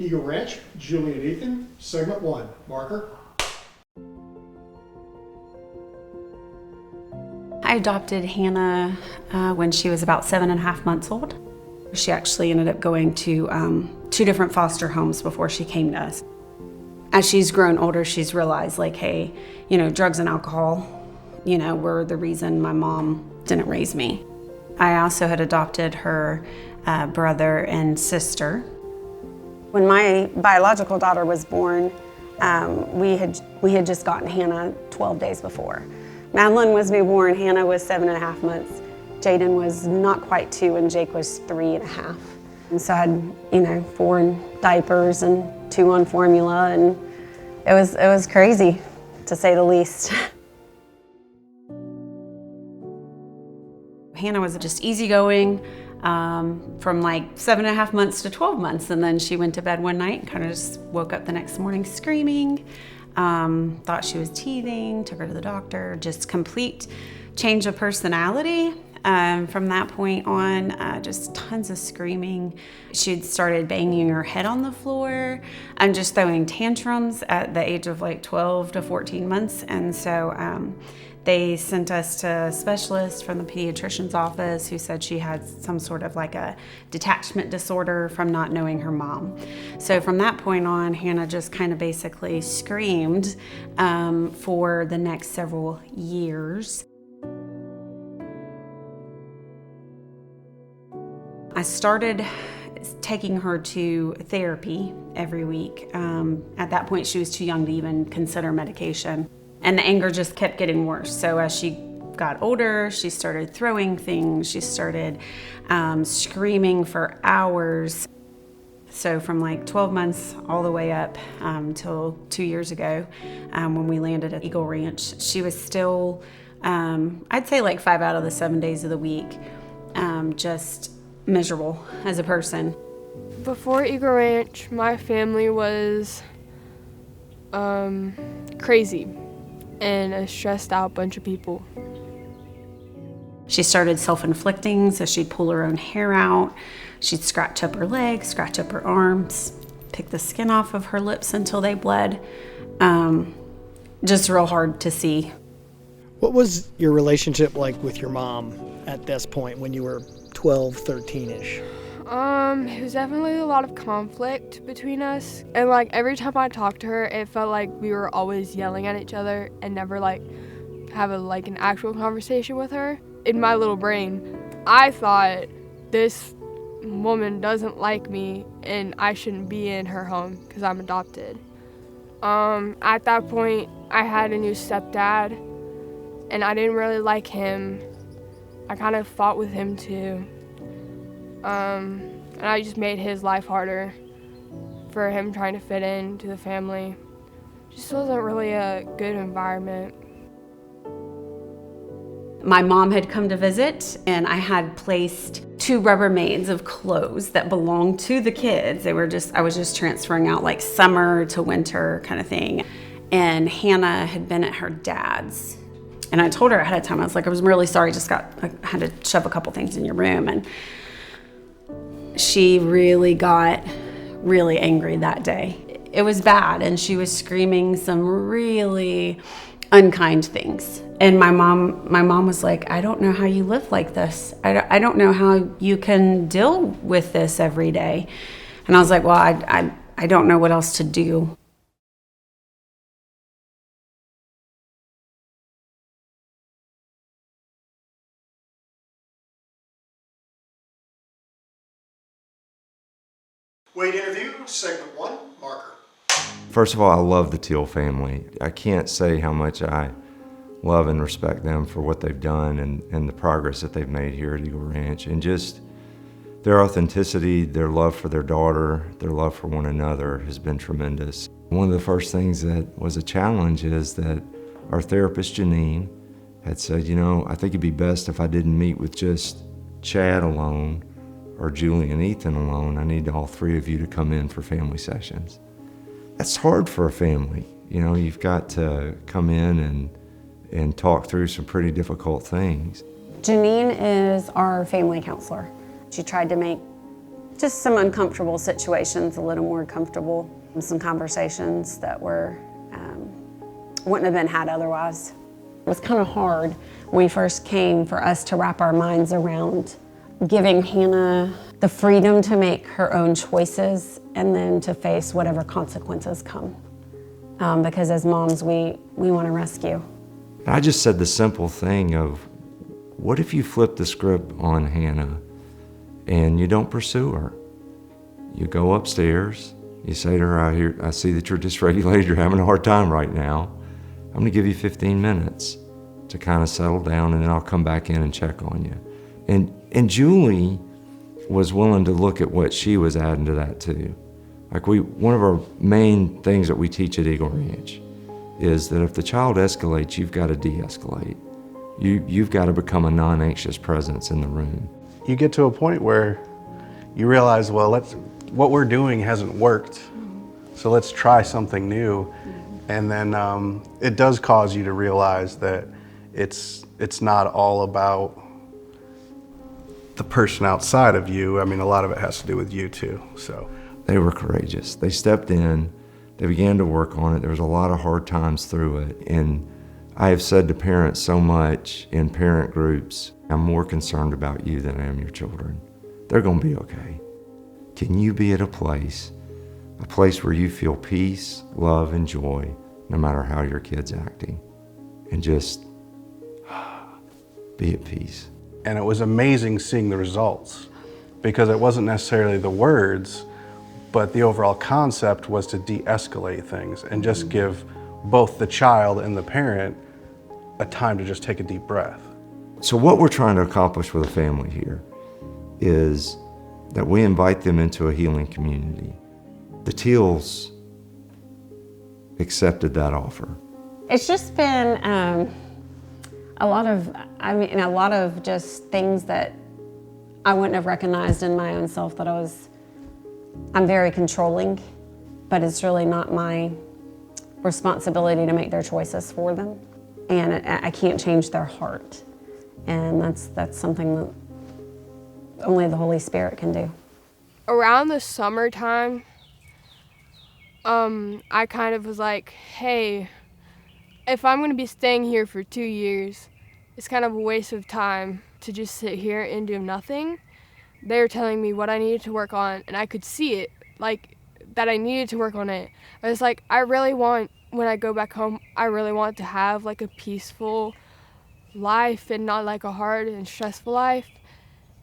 Eagle Ranch, Julie and Ethan, segment 1, marker. I adopted Hannah when she was about 7.5 months old. She actually ended up going to 2 different foster homes before she came to us. As she's grown older, she's realized, like, hey, drugs and alcohol, were the reason my mom didn't raise me. I also had adopted her brother and sister. When my biological daughter was born, we had just gotten Hannah 12 days before. Madeline was newborn, Hannah was 7.5 months, Jaden was not quite 2, and Jake was 3.5. And so I had, 4 in diapers and 2 on formula, and it was crazy, to say the least. Hannah was just easygoing from like 7.5 months to 12 months, and then she went to bed one night and kind of just woke up the next morning screaming, thought she was teething, took her to the doctor, just complete change of personality. From that point on, just tons of screaming. She'd started banging her head on the floor and just throwing tantrums at the age of like 12 to 14 months. And so they sent us to a specialist from the pediatrician's office who said she had some sort of like a detachment disorder from not knowing her mom. So from that point on, Hannah just kind of basically screamed for the next several years. I started taking her to therapy every week. At that point, she was too young to even consider medication. And the anger just kept getting worse. So as she got older, she started throwing things. She started screaming for hours. So from like 12 months all the way up till 2 years ago, when we landed at Eagle Ranch, she was still, I'd say like 5 out of the 7 days of the week, just miserable as a person. Before Eagle Ranch, my family was crazy and a stressed out bunch of people. She started self-inflicting, so she'd pull her own hair out. She'd scratch up her legs, scratch up her arms, pick the skin off of her lips until they bled. Just real hard to see. What was your relationship like with your mom at this point when you were 12, 13-ish? It was definitely a lot of conflict between us. And like every time I talked to her, it felt like we were always yelling at each other and never like have an actual conversation with her. In my little brain, I thought this woman doesn't like me and I shouldn't be in her home because I'm adopted. At that point, I had a new stepdad and I didn't really like him. I kind of fought with him too. And I just made his life harder for him trying to fit into the family. Just wasn't really a good environment. My mom had come to visit and I had placed 2 Rubbermaids of clothes that belonged to the kids. I was just transferring out like summer to winter kind of thing. And Hannah had been at her dad's. And I told her ahead of time, I was like, I was really sorry, I had to shove a couple things in your room. And she really got really angry that day. It was bad, and she was screaming some really unkind things. And my mom was like, I don't know how you live like this. I don't know how you can deal with this every day. And I was like, well, I don't know what else to do. Wade interview, segment 1, marker. First of all, I love the Teal family. I can't say how much I love and respect them for what they've done and the progress that they've made here at Eagle Ranch. And just their authenticity, their love for their daughter, their love for one another has been tremendous. One of the first things that was a challenge is that our therapist, Janine, had said, I think it'd be best if I didn't meet with just Chad alone or Julie and Ethan alone. I need all 3 of you to come in for family sessions. That's hard for a family. You've got to come in and talk through some pretty difficult things. Janine is our family counselor. She tried to make Just some uncomfortable situations, a little more comfortable. Some conversations that wouldn't have been had otherwise. It was kind of hard when we first came for us to wrap our minds around giving Hannah the freedom to make her own choices and then to face whatever consequences come. Because as moms, we want to rescue. I just said the simple thing of, what if you flip the script on Hannah and you don't pursue her? You go upstairs, you say to her, I see that you're dysregulated, you're having a hard time right now. I'm gonna give you 15 minutes to kind of settle down, and then I'll come back in and check on you. And Julie was willing to look at what she was adding to that too. Like one of our main things that we teach at Eagle Ranch is that if the child escalates, you've got to de-escalate. You've got to become a non-anxious presence in the room. You get to a point where you realize, well, what we're doing hasn't worked, so let's try something new. And then it does cause you to realize that it's not all about the person outside of you. I mean, a lot of it has to do with you too, so. They were courageous. They stepped in, they began to work on it. There was a lot of hard times through it. And I have said to parents so much in parent groups, I'm more concerned about you than I am your children. They're gonna be okay. Can you be at a place where you feel peace, love, and joy, no matter how your kid's acting, and just be at peace. And it was amazing seeing the results, because it wasn't necessarily the words, but the overall concept was to de-escalate things and just give both the child and the parent a time to just take a deep breath. So what we're trying to accomplish with a family here is that we invite them into a healing community. The Teals accepted that offer. It's just been a lot of just things that I wouldn't have recognized in my own self, that I'm very controlling, but it's really not my responsibility to make their choices for them. And I can't change their heart. And that's something that only the Holy Spirit can do. Around the summertime, I kind of was like, hey, if I'm gonna be staying here for 2 years, it's kind of a waste of time to just sit here and do nothing. They were telling me what I needed to work on, and I could see it, like, that I needed to work on it. I was like, when I go back home, I really want to have like a peaceful life and not like a hard and stressful life.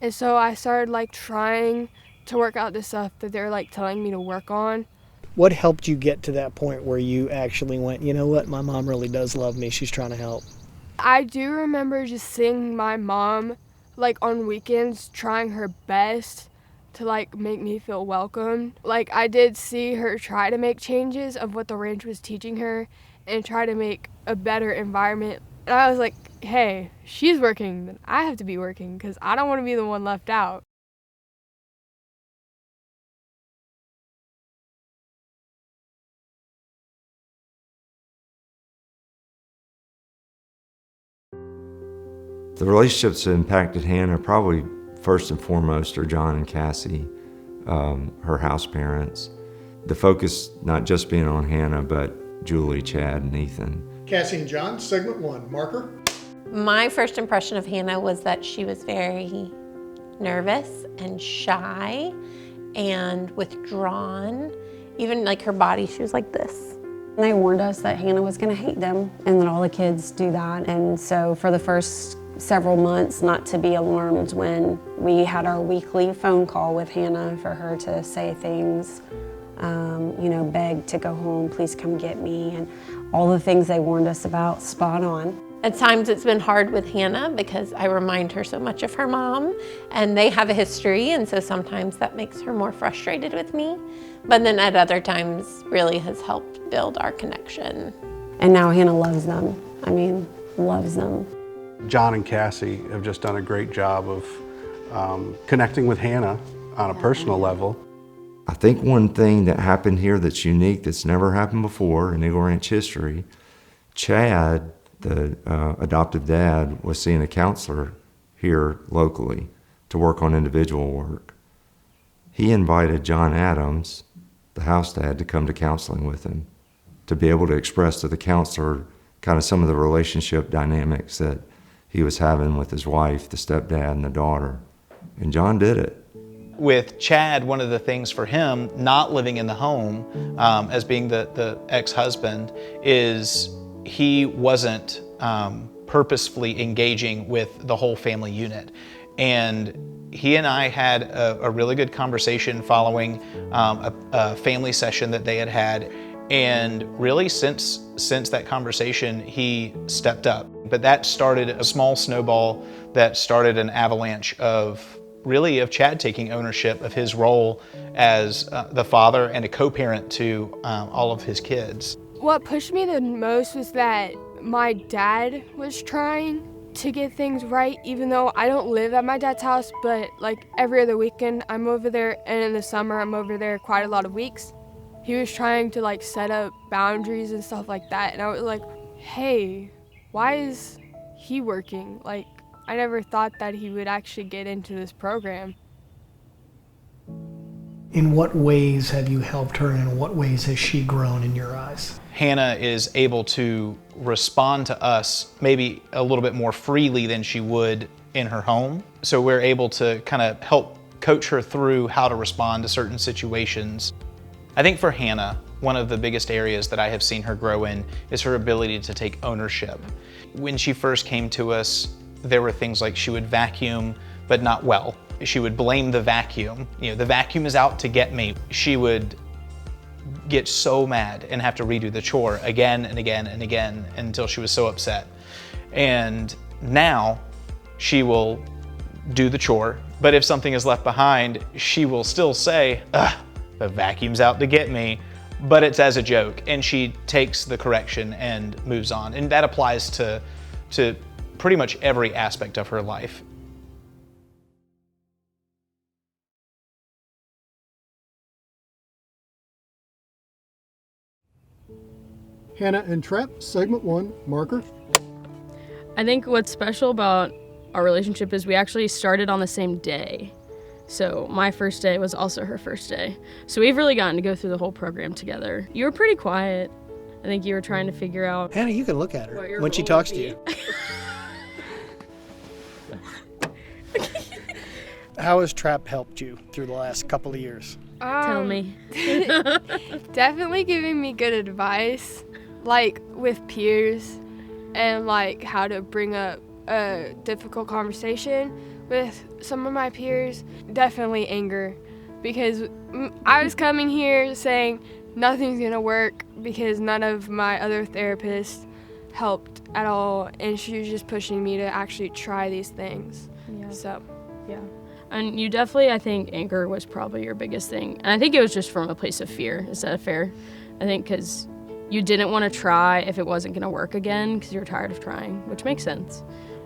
And so I started like trying to work out the stuff that they're like telling me to work on. What helped you get to that point where you actually went, you know what, my mom really does love me, she's trying to help? I do remember just seeing my mom like on weekends trying her best to like make me feel welcome. Like I did see her try to make changes of what the ranch was teaching her and try to make a better environment. And I was like, hey, she's working, then I have to be working, because I don't want to be the one left out. The relationships that impacted Hannah probably first and foremost are John and Cassie, her house parents. The focus not just being on Hannah, but Julie, Chad, and Ethan. Cassie and John, segment 1, marker. My first impression of Hannah was that she was very nervous and shy and withdrawn. Even like her body, she was like this. And they warned us that Hannah was gonna hate them and that all the kids do that. And so for the first several months, not to be alarmed when we had our weekly phone call with Hannah for her to say things, beg to go home, please come get me, and all the things they warned us about, spot on. At times it's been hard with Hannah because I remind her so much of her mom, and they have a history, and so sometimes that makes her more frustrated with me. But then at other times really has helped build our connection. And now Hannah loves them. Loves them. John and Cassie have just done a great job of connecting with Hannah on a personal level. I think one thing that happened here that's unique, that's never happened before in Eagle Ranch history, Chad, the adoptive dad, was seeing a counselor here locally to work on individual work. he invited John Adams, the house dad, to come to counseling with him, to be able to express to the counselor kind of some of the relationship dynamics that he was having with his wife, the stepdad, and the daughter. And John did it. With Chad, one of the things for him, not living in the home as being the ex-husband, is he wasn't purposefully engaging with the whole family unit. And he and I had a really good conversation following a family session that they had had. And really since that conversation, he stepped up. But that started a small snowball that started an avalanche of Chad taking ownership of his role as the father and a co-parent to all of his kids. What pushed me the most was that my dad was trying to get things right, even though I don't live at my dad's house, but like every other weekend I'm over there, and in the summer I'm over there quite a lot of weeks. He was trying to like set up boundaries and stuff like that, and I was like, hey, why is he working? Like, I never thought that he would actually get into this program. In what ways have you helped her, and in what ways has she grown in your eyes? Hannah is able to respond to us maybe a little bit more freely than she would in her home. So we're able to kind of help coach her through how to respond to certain situations. I think for Hannah, one of the biggest areas that I have seen her grow in is her ability to take ownership. When she first came to us, there were things like she would vacuum, but not well. She would blame the vacuum. The vacuum is out to get me. She would get so mad and have to redo the chore again and again and again until she was so upset. And now she will do the chore, but if something is left behind, she will still say, ugh, the vacuum's out to get me, but it's as a joke, and she takes the correction and moves on. And that applies to pretty much every aspect of her life. Hannah and Trap, segment 1, marker. I think what's special about our relationship is we actually started on the same day. So my first day was also her first day. So we've really gotten to go through the whole program together. You were pretty quiet. I think you were trying to figure out. Hannah, you can look at her when she talks to you. How has Trap helped you through the last couple of years? Tell me. Definitely giving me good advice, like with peers, and like how to bring up a difficult conversation with some of my peers. Definitely anger, because I was coming here saying nothing's gonna work because none of my other therapists helped at all, and she was just pushing me to actually try these things. Yeah. So, yeah. And you definitely, I think anger was probably your biggest thing. And I think it was just from a place of fear. Is that fair? I think because you didn't want to try if it wasn't going to work again because you were tired of trying, which makes sense.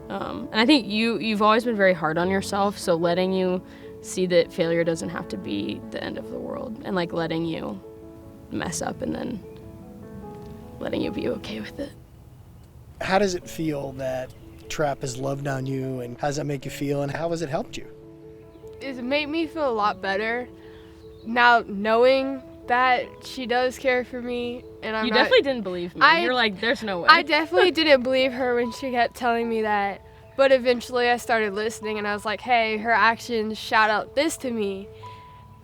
And I think you've always been very hard on yourself, so letting you see that failure doesn't have to be the end of the world, and like letting you mess up and then letting you be okay with it. How does it feel that Trap has loved on you, and how does that make you feel, and how has it helped you? it made me feel a lot better now knowing that she does care for me. And I'm You definitely didn't believe me. You're like, there's no way. I definitely didn't believe her when she kept telling me that. But eventually I started listening and I was like, hey, her actions shout out this to me.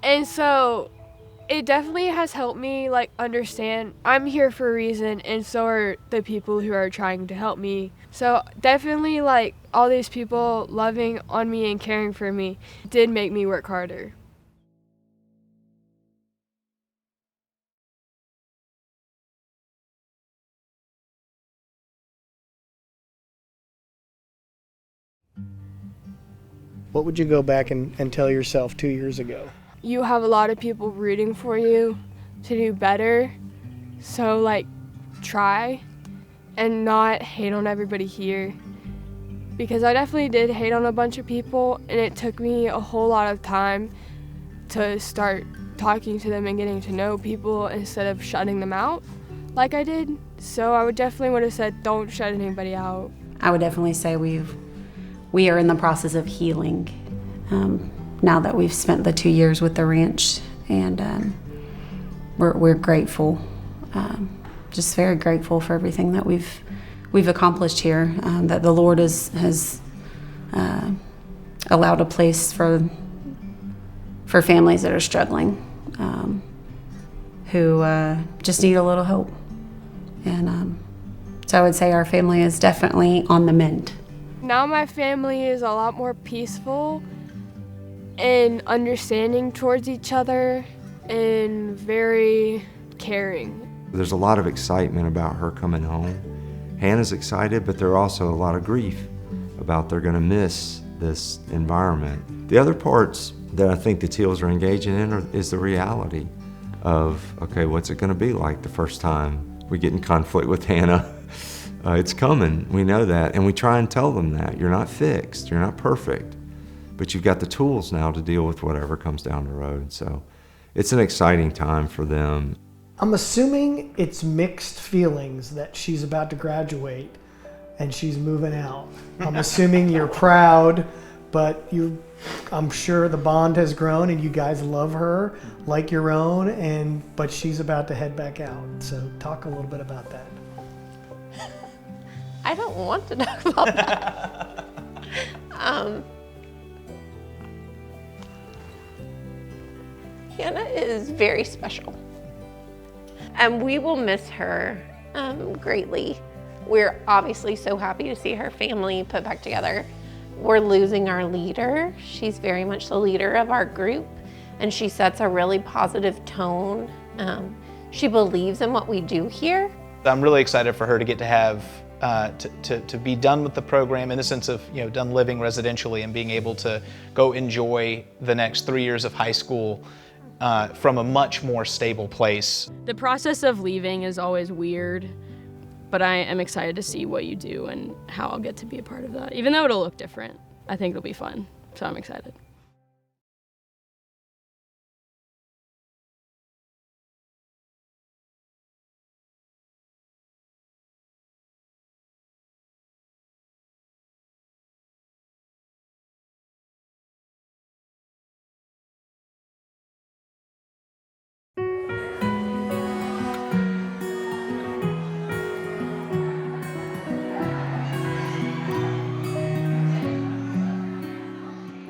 And so it definitely has helped me like understand I'm here for a reason, and so are the people who are trying to help me. So definitely like all these people loving on me and caring for me did make me work harder. What would you go back and tell yourself 2 years ago? You have a lot of people rooting for you to do better. So like try and not hate on everybody here. Because I definitely did hate on a bunch of people, and it took me a whole lot of time to start talking to them and getting to know people instead of shutting them out like I did. So I would have said don't shut anybody out. I would definitely say we are in the process of healing. now that we've spent the 2 years with the ranch, and we're grateful, just very grateful for everything that we've accomplished here, that the Lord has allowed a place for families that are struggling, who just need a little hope. And so I would say our family is definitely on the mend. Now my family is a lot more peaceful and understanding towards each other and very caring. There's a lot of excitement about her coming home. Hannah's excited, but there's also a lot of grief about they're going to miss this environment. The other parts that I think the Teals are engaging in is the reality of, okay, what's it going to be like the first time we get in conflict with Hannah? It's coming, we know that, and we try and tell them that. You're not fixed, you're not perfect, but you've got the tools now to deal with whatever comes down the road. So it's an exciting time for them. I'm assuming it's mixed feelings that she's about to graduate and she's moving out. I'm assuming you're proud, but I'm sure the bond has grown and you guys love her like your own, but she's about to head back out. So talk a little bit about that. I don't want to talk about that. Hannah is very special, and we will miss her greatly. We're obviously so happy to see her family put back together. We're losing our leader. She's very much the leader of our group, and she sets a really positive tone. She believes in what we do here. I'm really excited for her to get to have to be done with the program in the sense of, done living residentially and being able to go enjoy the next 3 years of high school from a much more stable place. The process of leaving is always weird, but I am excited to see what you do and how I'll get to be a part of that. Even though it'll look different, I think it'll be fun, so I'm excited.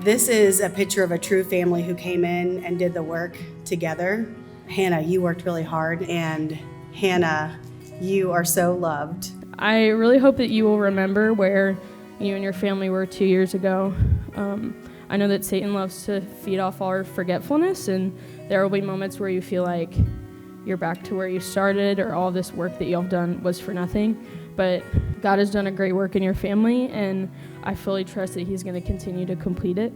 This is a picture of a true family who came in and did the work together. Hannah, you worked really hard, and Hannah, you are so loved. I really hope that you will remember where you and your family were 2 years ago. I know that Satan loves to feed off our forgetfulness, and there will be moments where you feel like you're back to where you started, or all this work that y'all have done was for nothing. But God has done a great work in your family, and I fully trust that He's going to continue to complete it.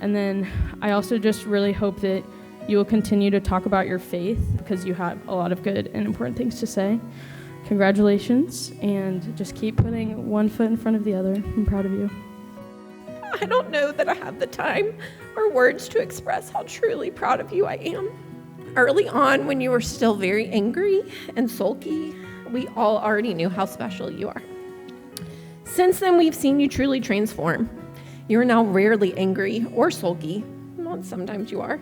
And then I also just really hope that you will continue to talk about your faith, because you have a lot of good and important things to say. Congratulations, and just keep putting one foot in front of the other. I'm proud of you. I don't know that I have the time or words to express how truly proud of you I am. Early on, when you were still very angry and sulky, we all already knew how special you are. Since then, we've seen you truly transform. You are now rarely angry or sulky. Well, sometimes you are.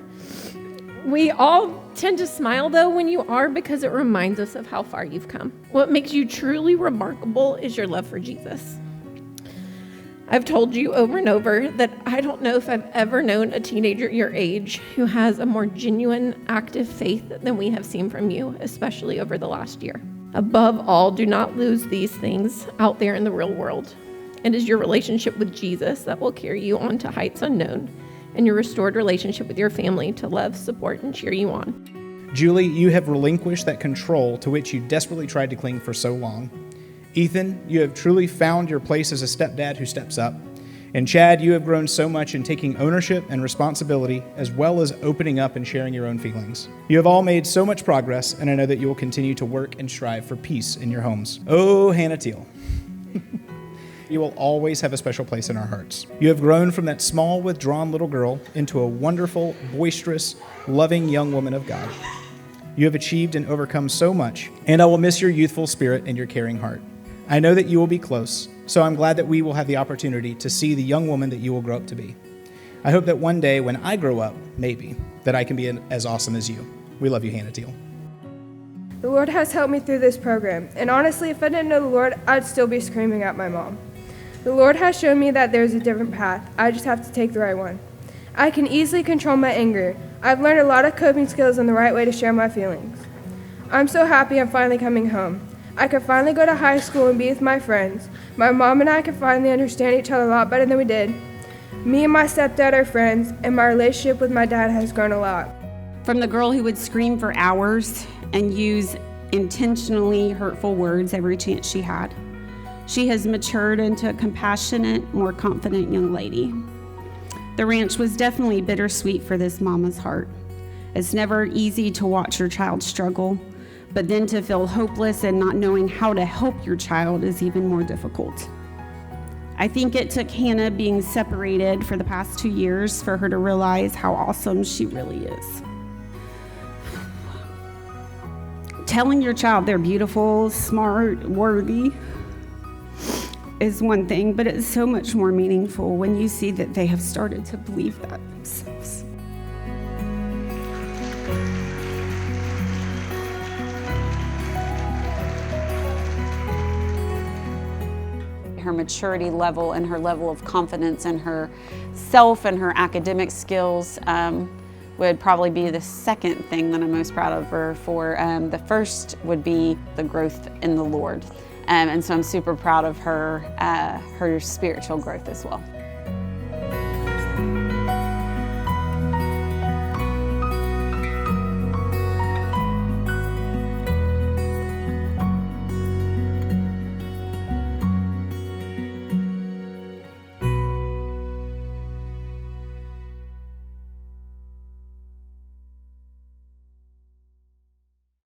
We all tend to smile, though, when you are, because it reminds us of how far you've come. What makes you truly remarkable is your love for Jesus. I've told you over and over that I don't know if I've ever known a teenager your age who has a more genuine, active faith than we have seen from you, especially over the last year. Above all, do not lose these things out there in the real world. It is your relationship with Jesus that will carry you on to heights unknown, and your restored relationship with your family to love, support, and cheer you on. Julie, you have relinquished that control to which you desperately tried to cling for so long. Ethan, you have truly found your place as a stepdad who steps up. And Chad, you have grown so much in taking ownership and responsibility, as well as opening up and sharing your own feelings. You have all made so much progress, and I know that you will continue to work and strive for peace in your homes. Oh, Hannah Teal. You will always have a special place in our hearts. You have grown from that small, withdrawn little girl into a wonderful, boisterous, loving young woman of God. You have achieved and overcome so much, and I will miss your youthful spirit and your caring heart. I know that you will be close, so I'm glad that we will have the opportunity to see the young woman that you will grow up to be. I hope that one day when I grow up, maybe, that I can be as awesome as you. We love you, Hannah Teal. The Lord has helped me through this program, and honestly, if I didn't know the Lord, I'd still be screaming at my mom. The Lord has shown me that there's a different path. I just have to take the right one. I can easily control my anger. I've learned a lot of coping skills and the right way to share my feelings. I'm so happy I'm finally coming home. I can finally go to high school and be with my friends. My mom and I can finally understand each other a lot better than we did. Me and my stepdad are friends, and my relationship with my dad has grown a lot. From the girl who would scream for hours and use intentionally hurtful words every chance she had, she has matured into a compassionate, more confident young lady. The ranch was definitely bittersweet for this mama's heart. It's never easy to watch your child struggle, but then to feel hopeless and not knowing how to help your child is even more difficult. I think it took Hannah being separated for the past 2 years for her to realize how awesome she really is. Telling your child they're beautiful, smart, worthy is one thing, but it's so much more meaningful when you see that they have started to believe that themselves. Her maturity level and her level of confidence in herself and her academic skills would probably be the second thing that I'm most proud of her for. The first would be the growth in the Lord. And so I'm super proud of her, her spiritual growth as well.